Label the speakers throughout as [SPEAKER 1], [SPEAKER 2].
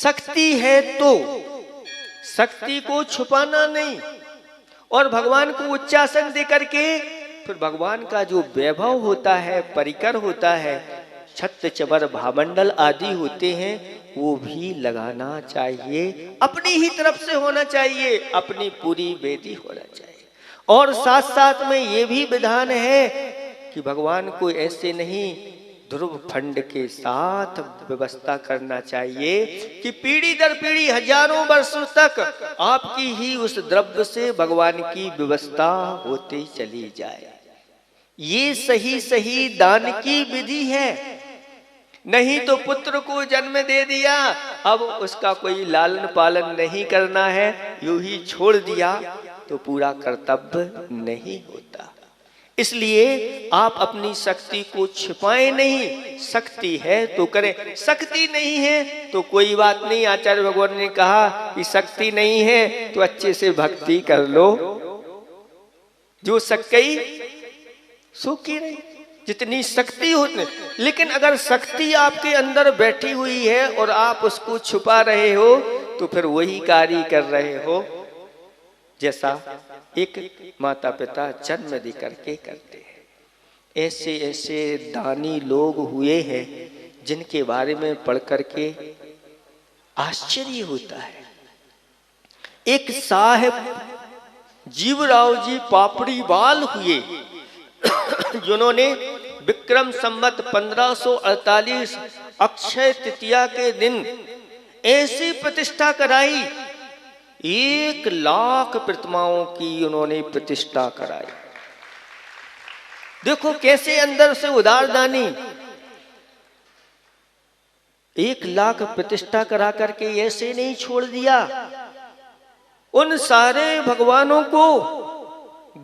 [SPEAKER 1] शक्ति है तो शक्ति को छुपाना नहीं, और भगवान को उच्चासन दे करके फिर भगवान का जो वैभव होता है, परिकर होता है, छत्र चबर भामंडल आदि होते हैं, वो भी लगाना चाहिए। अपनी ही तरफ से होना चाहिए, अपनी पूरी वेदी होना चाहिए। और साथ साथ में ये भी विधान है कि भगवान को ऐसे नहीं ध्रुव फंड के साथ व्यवस्था करना चाहिए कि पीढ़ी दर पीढ़ी हजारों वर्षों तक आपकी ही उस द्रव्य से भगवान की व्यवस्था होती चली जाए। ये सही सही दान की विधि है। नहीं तो पुत्र को जन्म दे दिया, अब उसका कोई लालन पालन नहीं करना है, यूं ही छोड़ दिया तो पूरा कर्तव्य नहीं होता। इसलिए आप अपनी शक्ति को छिपाएं नहीं, शक्ति है तो करें, शक्ति नहीं है तो कोई बात नहीं। आचार्य भगवान ने कहा कि शक्ति नहीं है तो अच्छे से भक्ति कर लो, जो सकई सो की रही, जितनी शक्ति होती। लेकिन अगर शक्ति आपके अंदर बैठी हुई है और आप उसको छुपा रहे हो तो फिर वही कार्य कर रहे हो जैसा एक माता पिता जन्म दे करके करते हैं। ऐसे ऐसे दानी लोग हुए हैं जिनके बारे में पढ़ करके आश्चर्य होता है। एक साहब जीवराव जी पापड़ी बाल हुए जिन्होंने विक्रम संवत 1548 अक्षय तृतीया के दिन ऐसी प्रतिष्ठा कराई, 1 लाख प्रतिमाओं की उन्होंने प्रतिष्ठा कराई। देखो कैसे अंदर से उदारदानी, 1 लाख प्रतिष्ठा करा करके ऐसे नहीं छोड़ दिया। उन सारे भगवानों को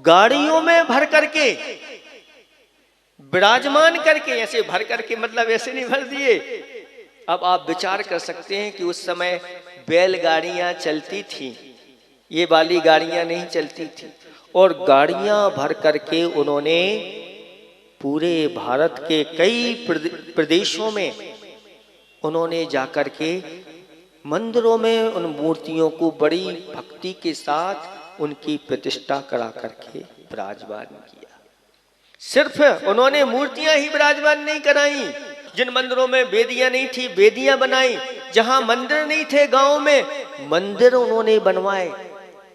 [SPEAKER 1] गाड़ियों में भर करके विराजमान करके, ऐसे भर करके मतलब ऐसे नहीं भर दिए। अब आप विचार कर सकते हैं कि उस समय बैलगाड़ियां चलती थी, ये वाली गाड़ियां नहीं चलती थी, और गाड़ियां भर करके उन्होंने पूरे भारत के कई प्रदेशों में उन्होंने जाकर के मंदिरों में उन मूर्तियों को बड़ी भक्ति के साथ उनकी प्रतिष्ठा करा करके विराजमान किया। सिर्फ उन्होंने मूर्तियां ही विराजमान नहीं कराई, जिन मंदिरों में वेदियां नहीं थी वेदियां बनाई, जहां मंदिर नहीं थे गांव में मंदिर उन्होंने बनवाए,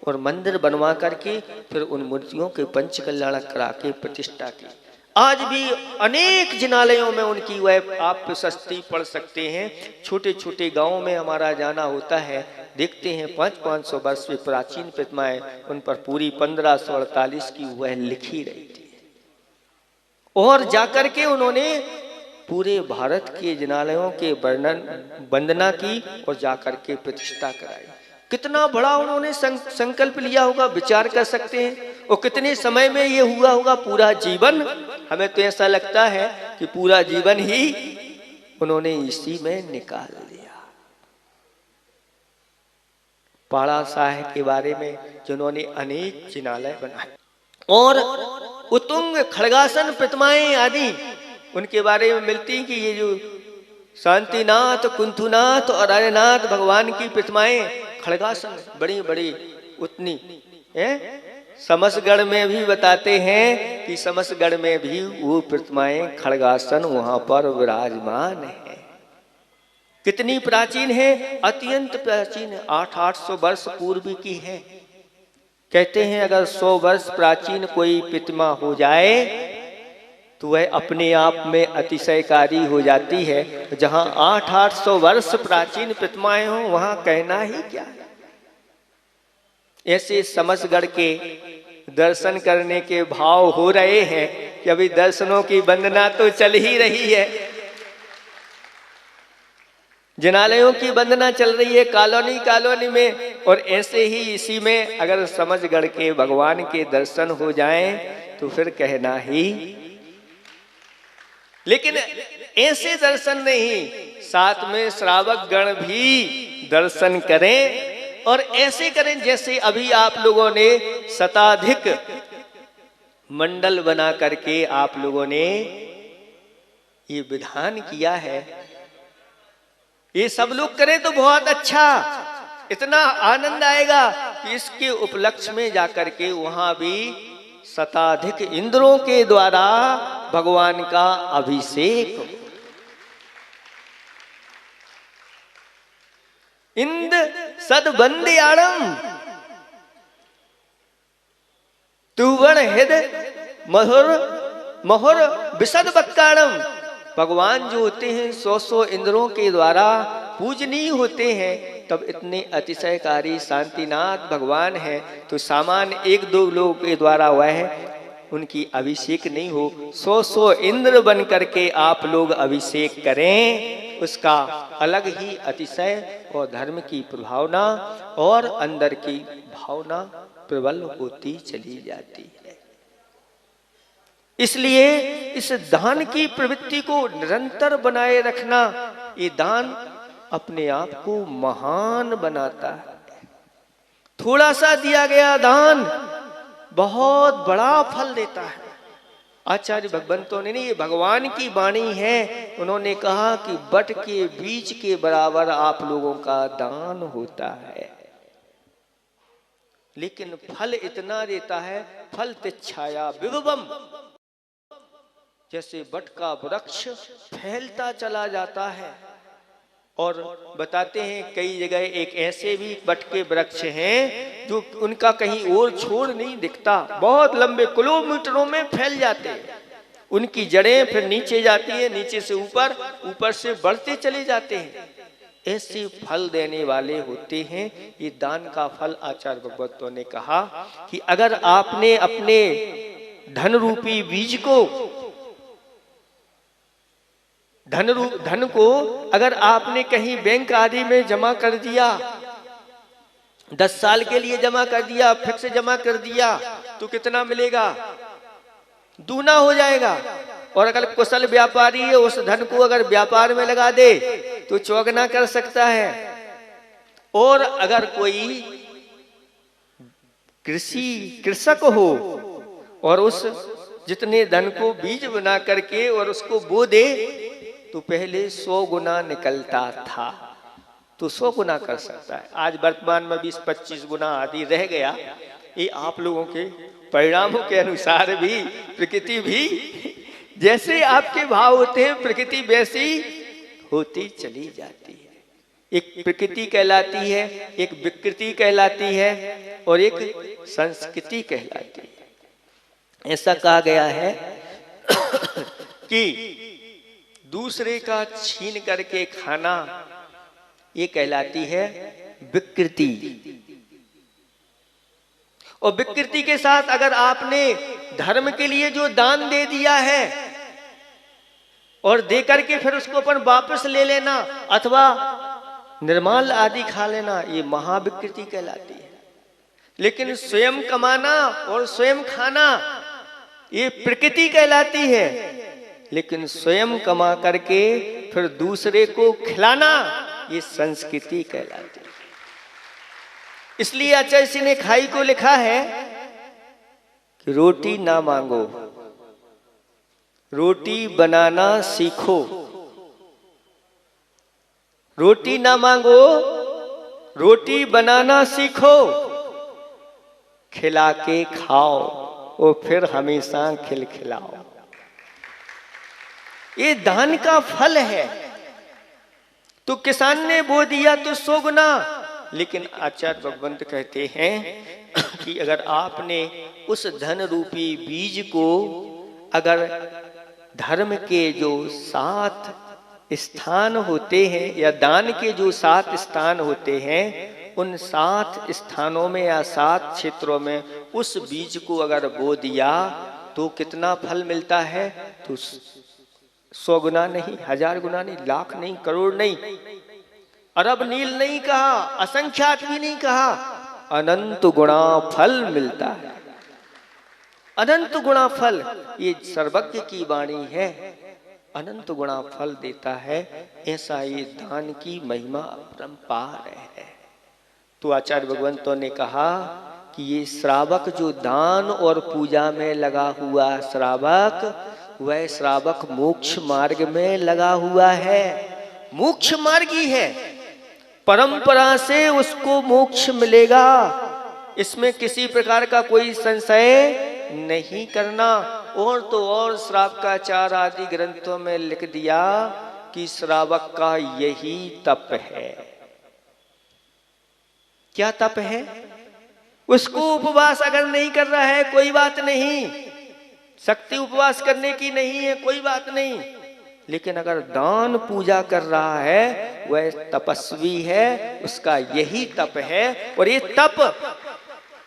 [SPEAKER 1] और मंदिर बनवा करके फिर उन मूर्तियों के पंच कल्याण करा के प्रतिष्ठा की। आज भी अनेक जिनालयों में उनकी वह आप प्रशस्ति पढ़ सकते हैं। छोटे छोटे गांवों में हमारा जाना होता है, देखते हैं 500-500 वर्ष की प्राचीन प्रतिमाएं, उन पर पूरी 1548 की वह लिखी रही थी, और जाकर के उन्होंने पूरे भारत के जिनालयों के वर्णन वंदना की और जाकर के प्रतिष्ठा कराई। कितना बड़ा उन्होंने संकल्प लिया होगा, विचार कर सकते हैं। और कितने समय में ये हुआ होगा, पूरा जीवन। हमें तो ऐसा लगता है कि पूरा जीवन ही उन्होंने इसी में निकाल दिया। पाड़ा साहब के बारे में जिन्होंने अनेक जिनालय बनाए, और उत्तुंग खड़गासन प्रतिमाएं आदि उनके बारे में मिलती कि ये जो शांतिनाथ, कुंथुनाथ और अरनाथ भगवान की प्रतिमाएं खड़गासन बड़ी बड़ी उतनी है। समसगढ़ में भी बताते हैं कि समसगढ़ में भी वो प्रतिमाएं खड़गासन वहां पर विराजमान है। कितनी प्राचीन है, अत्यंत प्राचीन है, 800 वर्ष पूर्व की है। कहते हैं अगर 100 वर्ष प्राचीन कोई प्रतिमा हो जाए तो वह अपने आप में अतिशयकारी हो जाती है। जहां 800 वर्ष प्राचीन प्रतिमाएं हो वहां कहना ही क्या है। ऐसे समसगढ़ के दर्शन करने के भाव हो रहे हैं कि अभी दर्शनों की वंदना तो चल ही रही है, जिनालयों की वंदना चल रही है कॉलोनी कॉलोनी में, और ऐसे ही इसी में अगर समसगढ़ के भगवान के दर्शन हो जाएं तो फिर कहना ही। लेकिन ऐसे दर्शन नहीं, साथ में श्रावक गण भी दर्शन करें, और ऐसे करें जैसे अभी आप लोगों ने शताधिक मंडल बना करके आप लोगों ने ये विधान किया है। ये सब लोग करें तो बहुत अच्छा, इतना आनंद आएगा कि इसके उपलक्ष्य में जाकर के वहां भी शताधिक इंद्रों के द्वारा भगवान का अभिषेक। इंद सद बंदयाणम तुवण हिद महुर महुर विशद बक्काणम। भगवान जो होते हैं 100 इंद्रों के द्वारा पूजनीय होते हैं, तब इतने अतिशयकारी शांतिनाथ भगवान है, तो सामान्य 1-2 लोगों के द्वारा वह उनकी अभिषेक नहीं हो, 100 इंद्र बन करके आप लोग अभिषेक करें, उसका अलग ही अतिशय और धर्म की प्रभावना और अंदर की भावना प्रबल होती चली जाती है। इसलिए इस दान की प्रवृत्ति को निरंतर बनाए रखना, ये दान अपने आप को महान बनाता है। थोड़ा सा दिया गया दान बहुत बड़ा फल देता है। आचार्य भगवंतों ने ये भगवान की वाणी है, उन्होंने कहा कि बट के बीज के बराबर आप लोगों का दान होता है, लेकिन फल इतना देता है, फल तिच्छाया विभवम। जैसे बट का वृक्ष फैलता चला जाता है, और बताते हैं कई जगह एक ऐसे भी बट के वृक्ष हैं जो उनका कहीं और छोर नहीं दिखता, बहुत लंबे किलोमीटरों में फैल जाते हैं। उनकी जड़ें फिर नीचे जाती है, नीचे से ऊपर, ऊपर से बढ़ते चले जाते हैं। ऐसे फल देने वाले होते हैं। ये दान का फल आचार्य भगवतों ने कहा कि अगर आपने अपने धन रूपी बीज को, धन को अगर आपने कहीं बैंक आदि में जमा कर दिया, 10 साल के लिए जमा कर दिया, फिक्स जमा कर दिया, तो कितना मिलेगा? दूना हो जाएगा। और अगर कुशल व्यापारी है, उस धन को अगर व्यापार में लगा दे तो चौगुना कर सकता है। और अगर कोई कृषक हो और उस जितने धन को बीज बना करके और उसको बो दे, तो पहले 100 गुना निकलता था, तो 100 गुना कर सकता है। आज वर्तमान में 20-25 गुना आदि रह गया। ये आप लोगों के परिणामों के अनुसार भी प्रकृति भी जैसे आपके भाव होते हैं, प्रकृति वैसी होती चली जाती है। एक प्रकृति कहलाती है, एक विकृति कहलाती है, और एक संस्कृति कहलाती है। ऐसा कहा गया है कि दूसरे का छीन करके खाना, ये कहलाती है विकृति। और विकृति के साथ अगर आपने धर्म के लिए जो दान दे दिया है और दे करके फिर उसको अपन वापस ले लेना अथवा निर्माल आदि खा लेना, ये महाविकृति कहलाती है। लेकिन स्वयं कमाना और स्वयं खाना, ये प्रकृति कहलाती है। लेकिन स्वयं कमा करके फिर दूसरे को खिलाना, ये संस्कृति कहलाती है। इसलिए आचार्य ने खाई को लिखा है कि रोटी ना मांगो, रोटी बनाना सीखो। रोटी ना मांगो, रोटी बनाना सीखो, खिला के खाओ और फिर हमेशा खिलखिलाओ। ये दान का फल है। तो किसान ने बो दिया तो 100 गुना। लेकिन आचार्य भगवंत कहते हैं कि अगर आपने उस धन रूपी बीज को अगर धर्म के जो 7 स्थान होते हैं या दान के जो 7 स्थान होते हैं, उन 7 स्थानों में या 7 क्षेत्रों में उस बीज को अगर बो दिया तो कितना फल मिलता है? तो 100 गुना नहीं, 1000 गुना नहीं, लाख नहीं, करोड़ नहीं, अरब नील नहीं कहा, असंख्यात भी नहीं कहा, अनंत गुणा फल मिलता है। अनंत गुणा फल, ये सर्वज्ञ की वाणी है। अनंत गुणा फल देता है। ऐसा ये दान की महिमा अपरंपार है। तो आचार्य भगवंतों ने कहा कि ये श्रावक जो दान और पूजा में लगा हुआ श्रावक, वह श्रावक मोक्ष मार्ग में लगा हुआ है। मोक्ष मार्गी है, परंपरा से उसको मोक्ष मिलेगा, इसमें किसी प्रकार का कोई संशय नहीं करना। और तो और श्रावकाचार्य आदि ग्रंथों में लिख दिया कि श्रावक का यही तप है। क्या तप है? उसको उपवास अगर नहीं कर रहा है कोई बात नहीं, शक्ति उपवास करने की नहीं है कोई बात नहीं, लेकिन अगर दान पूजा कर रहा है वह तपस्वी है, उसका यही तप है। और ये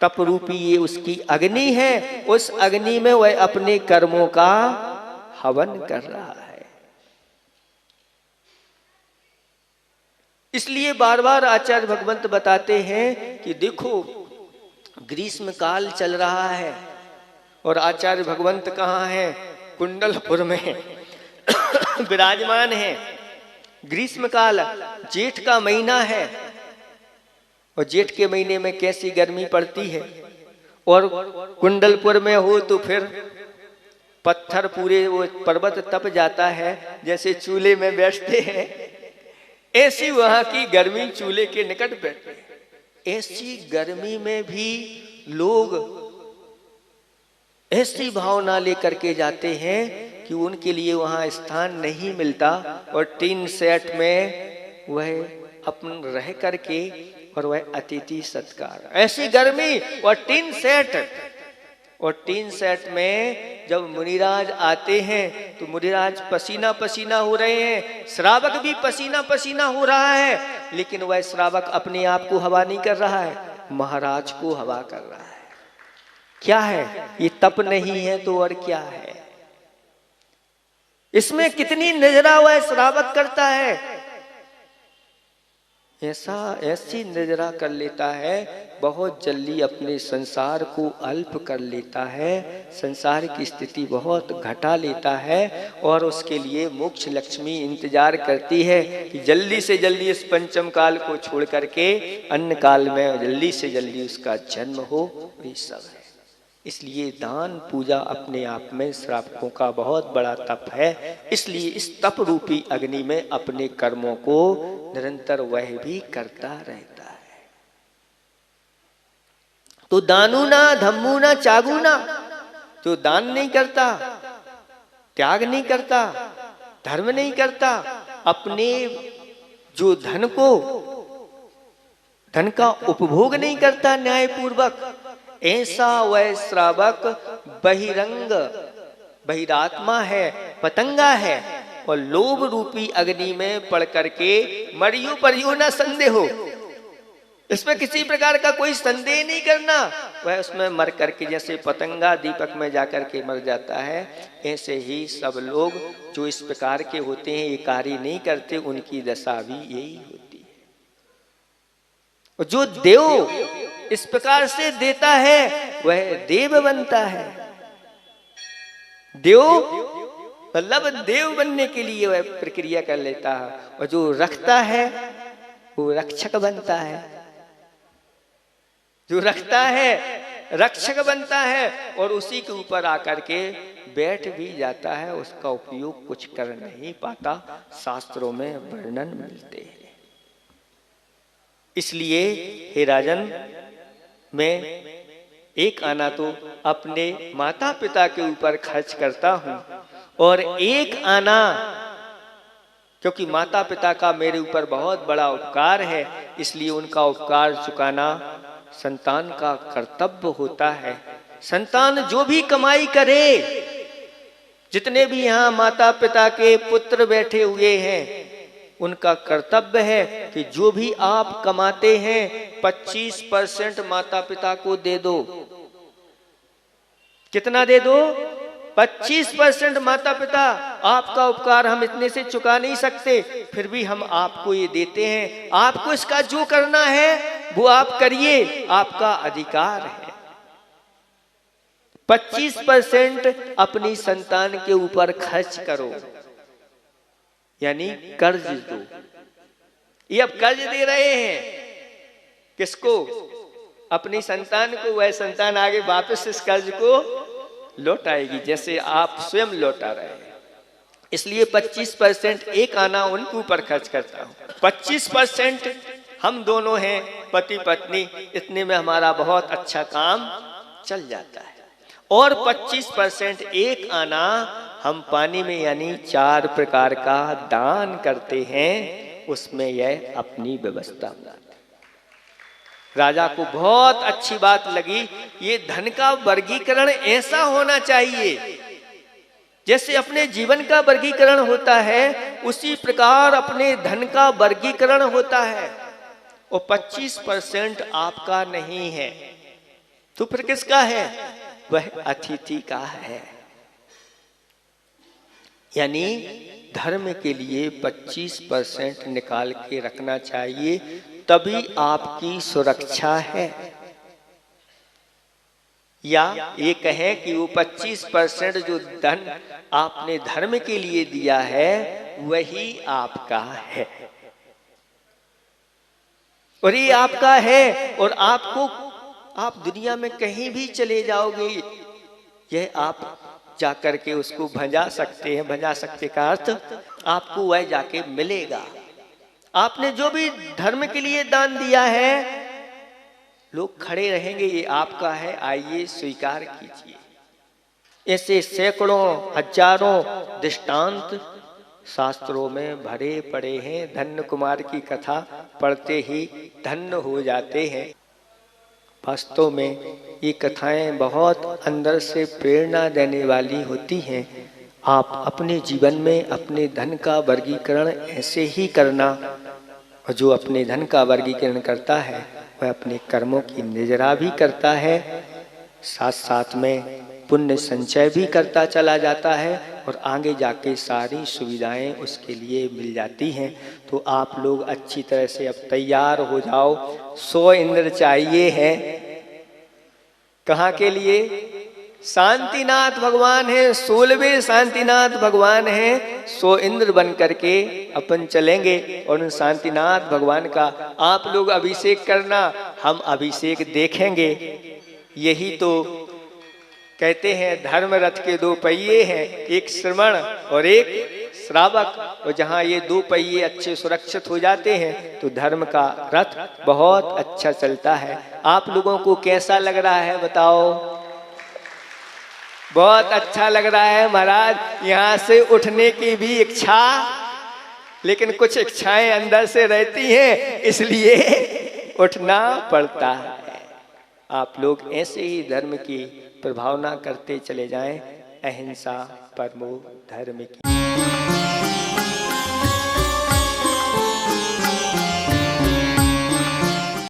[SPEAKER 1] तप रूपी ये उसकी अग्नि है, उस अग्नि में वह अपने कर्मों का हवन कर रहा है। इसलिए बार बार आचार्य भगवंत बताते हैं कि देखो ग्रीष्म काल चल रहा है और आचार्य भगवंत कहाँ हैं? कुंडलपुर में विराजमान है। ग्रीष्म काल, जेठ का महीना है और जेठ के महीने में कैसी गर्मी पड़ती है, और कुंडलपुर में हो तो फिर पत्थर पूरे वो पर्वत तप जाता है, जैसे चूल्हे में बैठते हैं ऐसी वहां की गर्मी, चूल्हे के निकट बैठे। ऐसी गर्मी में भी लोग ऐसी भावना लेकर के जाते हैं कि उनके लिए वहां स्थान नहीं मिलता, और टीन सेट में वह अपन रह करके और वह अतिथि सत्कार, ऐसी गर्मी और टीन सेट में जब मुनिराज आते हैं तो मुनिराज पसीना पसीना हो रहे हैं, श्रावक भी पसीना पसीना हो रहा है, लेकिन वह श्रावक अपने आप को हवा नहीं कर रहा है, महाराज को हवा कर रहा है। क्या है ये? तप नहीं है तो और क्या है? इसमें कितनी नजरा वह श्रावक करता है, ऐसी नजरा कर लेता है, बहुत जल्दी अपने संसार को अल्प कर लेता है, संसार की स्थिति बहुत घटा लेता है, और उसके लिए मोक्ष लक्ष्मी इंतजार करती है कि जल्दी से जल्दी इस पंचम काल को छोड़ करके अन्य काल में जल्दी से जल्दी उसका जन्म हो। ये सब है। इसलिए दान पूजा अपने आप में श्रावकों का बहुत बड़ा तप है। इसलिए इस तप रूपी अग्नि में अपने कर्मों को निरंतर वह भी करता रहता है। तो दानुना धम्मुना चागुना, जो दान नहीं करता, त्याग नहीं करता, धर्म नहीं करता, अपने जो धन का उपभोग नहीं करता न्यायपूर्वक, ऐसा वह श्रावक बहिरंग बहिरात्मा है, पतंगा है, और लोभ रूपी अग्नि में पड़ करके मरियो परियो न संदेह हो, इसमें किसी प्रकार का कोई संदेह नहीं करना। वह उसमें मर करके जैसे पतंगा दीपक में जाकर के मर जाता है, ऐसे ही सब लोग जो इस प्रकार के होते हैं, ये कार्य नहीं करते, उनकी दशा भी यही होती है। और जो देव इस प्रकार से देता है वह देव बनता है। देव मतलब देव बनने के लिए वह प्रक्रिया कर लेता है, और जो रखता है वो रक्षक बनता है, जो रखता है रक्षक बनता है, और उसी के ऊपर आकर के बैठ भी जाता है, उसका उपयोग कुछ कर नहीं पाता। शास्त्रों में वर्णन मिलते हैं। इसलिए हे राजन, मैं एक आना तो अपने माता पिता के ऊपर खर्च करता हूं, और एक आना क्योंकि माता पिता का मेरे ऊपर बहुत बड़ा उपकार है, इसलिए उनका उपकार चुकाना संतान का कर्तव्य होता है। संतान जो भी कमाई करे, जितने भी यहाँ माता पिता के पुत्र बैठे हुए हैं, उनका कर्तव्य है कि जो भी आप कमाते हैं 25% माता पिता को दे दो। कितना दे दो? 25% माता पिता। आपका उपकार हम इतने से चुका नहीं सकते, फिर भी हम आपको ये देते हैं। आपको इसका जो करना है वो आप करिए, आपका अधिकार है। 25% अपनी संतान के ऊपर खर्च करो, यानी कर्ज दो। ये अब कर्ज दे रहे हैं किसको? अपनी संतान को। वह संतान आगे वापस इस कर्ज को लौटाएगी, जैसे आप स्वयं लौटा रहे हैं। इसलिए 25% एक आना उनके ऊपर खर्च करता हूँ। 25% हम दोनों हैं पति पत्नी, इतने में हमारा बहुत अच्छा काम चल जाता है। और 25% एक आना हम पानी में यानी 4 प्रकार का दान करते हैं, उसमें यह अपनी व्यवस्था। राजा को बहुत अच्छी बात लगी, ये धन का वर्गीकरण ऐसा होना चाहिए, जैसे अपने जीवन का वर्गीकरण होता है उसी प्रकार अपने धन का वर्गीकरण होता है। और 25% आपका नहीं है तो फिर किसका है? वह अतिथि का है। यानी धर्म के लिए 25% निकाल के रखना चाहिए, तभी आपकी सुरक्षा है। या ये कहें कि वो 25% जो धन आपने धर्म के लिए दिया है वही आपका है, और ये आपका है। और आपको, आप दुनिया में कहीं भी चले जाओगे, यह आप जाकर के उसको भजा सकते हैं। भजा सकते का अर्थ आपको वह जाके मिलेगा। आपने जो भी धर्म के लिए दान दिया है, लोग खड़े रहेंगे, ये आपका है, आइए स्वीकार कीजिए। ऐसे सैकड़ों हजारों दृष्टांत शास्त्रों में भरे पड़े हैं। धन्य कुमार की कथा पढ़ते ही धन्य हो जाते हैं। वास्तव में ये कथाएं बहुत अंदर से प्रेरणा देने वाली होती हैं। आप अपने जीवन में अपने धन का वर्गीकरण ऐसे ही करना, और जो अपने धन का वर्गीकरण करता है वह अपने कर्मों की निजरा भी करता है, साथ साथ में पुण्य संचय भी करता चला जाता है, और आगे जाके सारी सुविधाएं उसके लिए मिल जाती हैं। तो आप लोग अच्छी तरह से अब तैयार हो जाओ। 100 इंद्र चाहिए है। कहाँ के लिए? शांतिनाथ भगवान है, 16वें शांतिनाथ भगवान है। 100 इंद्र बन करके अपन चलेंगे और उन शांतिनाथ भगवान का आप लोग अभिषेक करना, हम अभिषेक देखेंगे। यही तो कहते हैं धर्म रथ के 2 पहिए हैं, एक श्रवण और एक श्रावक। और जहाँ ये 2 पहिए अच्छे सुरक्षित हो जाते हैं तो धर्म का रथ बहुत अच्छा चलता है। आप लोगों को कैसा लग रहा है बताओ? बहुत अच्छा लग रहा है महाराज। यहाँ से उठने की भी इच्छा, लेकिन कुछ इच्छाएं अंदर से रहती हैं, इसलिए उठना पड़ता है। आप लोग ऐसे ही धर्म की प्रभावना करते चले जाएं। अहिंसा परमो धर्म की।